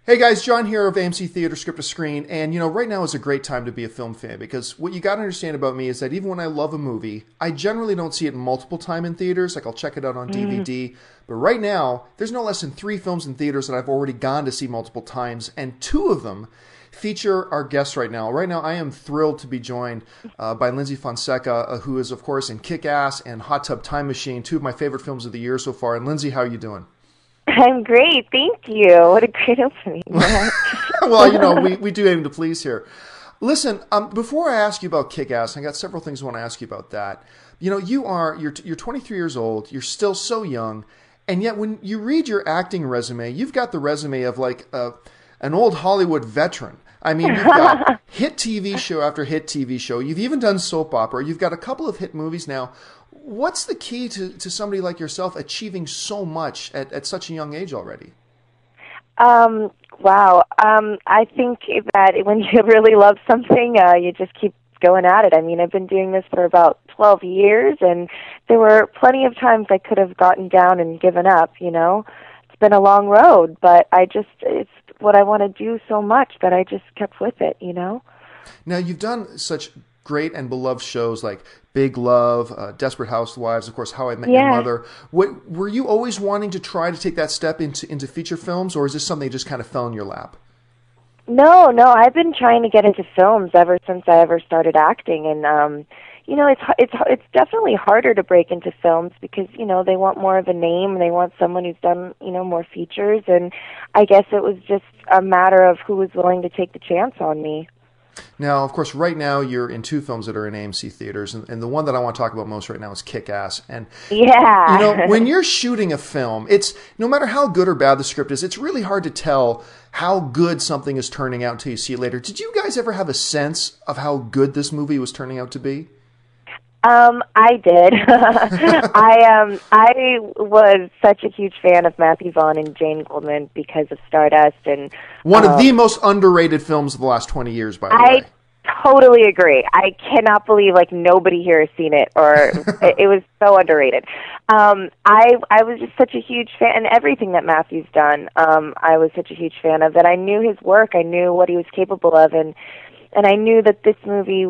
Hey guys, John here of AMC Theater Script to Screen, and right now is a great time to be a film fan because what you got to understand about me is that even when I love a movie, I generally don't see it multiple times in theaters, like I'll check it out on DVD, but right now, there's no less than 3 films in theaters that I've already gone to see multiple times, and 2 of them feature our guests right now. Right now, I am thrilled to be joined by Lyndsy Fonseca, who is, of course, in Kick-Ass and Hot Tub Time Machine, 2 of my favorite films of the year so far. And Lyndsy, how are you doing? I'm great, thank you. What a great opening. Well, we do aim to please here. Listen, before I ask you about Kick-Ass, I got several things I want to ask you about that. You're 23 years old, you're still so young, and yet when you read your acting resume, you've got the resume of like an old Hollywood veteran. I mean, you've got hit TV show after hit TV show. You've even done soap opera. You've got a couple of hit movies now. What's the key to somebody like yourself achieving so much at such a young age already? Wow. I think that when you really love something, you just keep going at it. I mean, I've been doing this for about 12 years, and there were plenty of times I could have gotten down and given up, It's been a long road, but it's what I want to do so much that I just kept with it, Now, you've done such great and beloved shows like Big Love, Desperate Housewives, of course, How I Met Your Mother. Were you always wanting to try to take that step into feature films, or is this something that just kind of fell in your lap? No, I've been trying to get into films ever since I ever started acting, and it's definitely harder to break into films because they want more of a name, they want someone who's done more features, and I guess it was just a matter of who was willing to take the chance on me. Now, of course, right now you're in 2 films that are in AMC theaters, and the one that I want to talk about most right now is Kick-Ass. And when you're shooting a film, it's no matter how good or bad the script is, it's really hard to tell how good something is turning out until you see it later. Did you guys ever have a sense of how good this movie was turning out to be? I did. I was such a huge fan of Matthew Vaughn and Jane Goldman because of Stardust, and one of the most underrated films of the last 20 years, by the way. I totally agree. I cannot believe nobody here has seen it, or it was so underrated. I was just such a huge fan, and everything that Matthew's done, I was such a huge fan of that. I knew his work, I knew what he was capable of, and I knew that this movie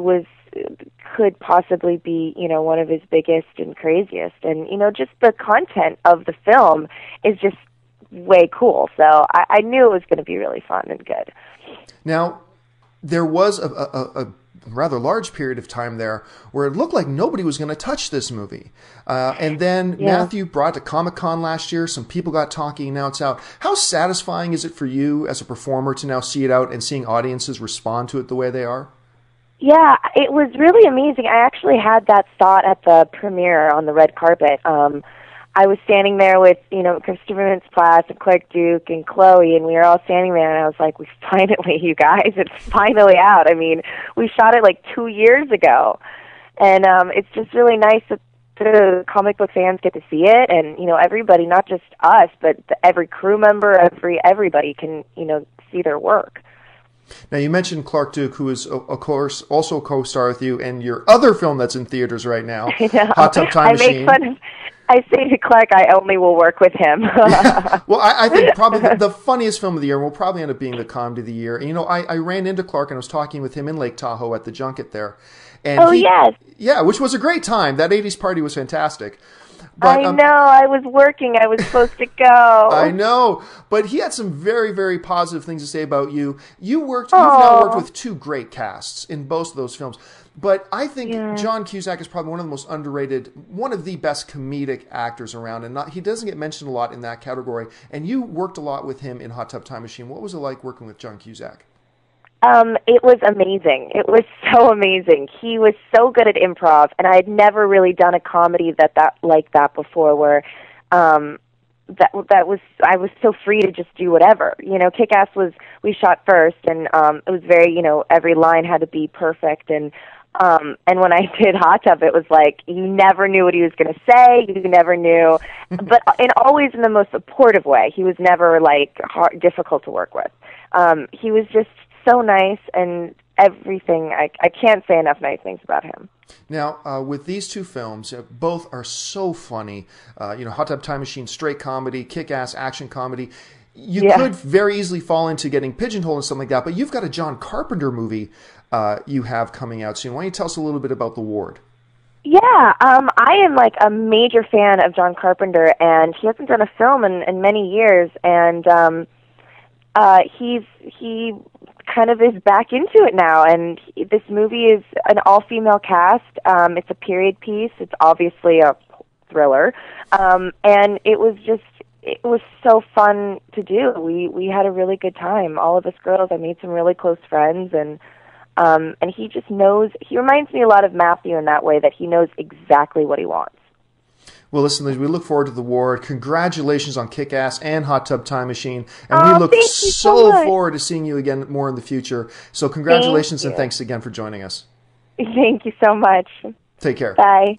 could possibly be, one of his biggest and craziest. And, just the content of the film is just way cool. So I knew it was going to be really fun and good. Now, there was a rather large period of time there where it looked like nobody was going to touch this movie. And then Matthew brought it to Comic-Con last year. Some people got talking. Now it's out. How satisfying is it for you as a performer to now see it out and seeing audiences respond to it the way they are? Yeah, it was really amazing. I actually had that thought at the premiere on the red carpet. I was standing there with, Christopher Mintz-Plasse and Clark Duke and Chloe, and we were all standing there, and I was like, finally, you guys, it's finally out. I mean, we shot it 2 years ago, and it's just really nice that the comic book fans get to see it, and, everybody, not just us, but every crew member, everybody can, see their work. Now, you mentioned Clark Duke, who is, of course, also a co-star with you in your other film that's in theaters right now, Hot Tub Time Machine. I say to Clark, I only will work with him. Yeah. Well, I think probably the funniest film of the year will probably end up being the comedy of the year. And, I ran into Clark and I was talking with him in Lake Tahoe at the junket there. And yes. Yeah, which was a great time. That 80s party was fantastic. But, I know. I was working. I was supposed to go. I know. But he had some very, very positive things to say about you. You've now worked with 2 great casts in both of those films. But I think John Cusack is probably one of the most underrated, one of the best comedic actors around. And he doesn't get mentioned a lot in that category. And you worked a lot with him in Hot Tub Time Machine. What was it like working with John Cusack? It was amazing. It was so amazing. He was so good at improv, and I had never really done a comedy like that before, where I was so free to just do whatever. Kick-Ass we shot first, and it was very, every line had to be perfect, and when I did Hot Tub, it was like you never knew what he was going to say. You never knew, but always in the most supportive way. He was never difficult to work with. He was just so nice, and everything. I can't say enough nice things about him. Now, with these 2 films, both are so funny. Hot Tub Time Machine, straight comedy, Kick-Ass, action comedy. you could very easily fall into getting pigeonholed and something like that, but you've got a John Carpenter movie you have coming out soon. Why don't you tell us a little bit about The Ward? Yeah, I am like a major fan of John Carpenter, and he hasn't done a film in many years, and he kind of is back into it now, and this movie is an all-female cast. It's a period piece. It's obviously a thriller, and it was so fun to do. We had a really good time. All of us girls. I made some really close friends, and he just knows. He reminds me a lot of Matthew in that way, that he knows exactly what he wants. Well, listen, Liz, we look forward to The Ward. Congratulations on Kick-Ass and Hot Tub Time Machine. And we look so forward to seeing you again more in the future. So congratulations and thanks again for joining us. Thank you so much. Take care. Bye.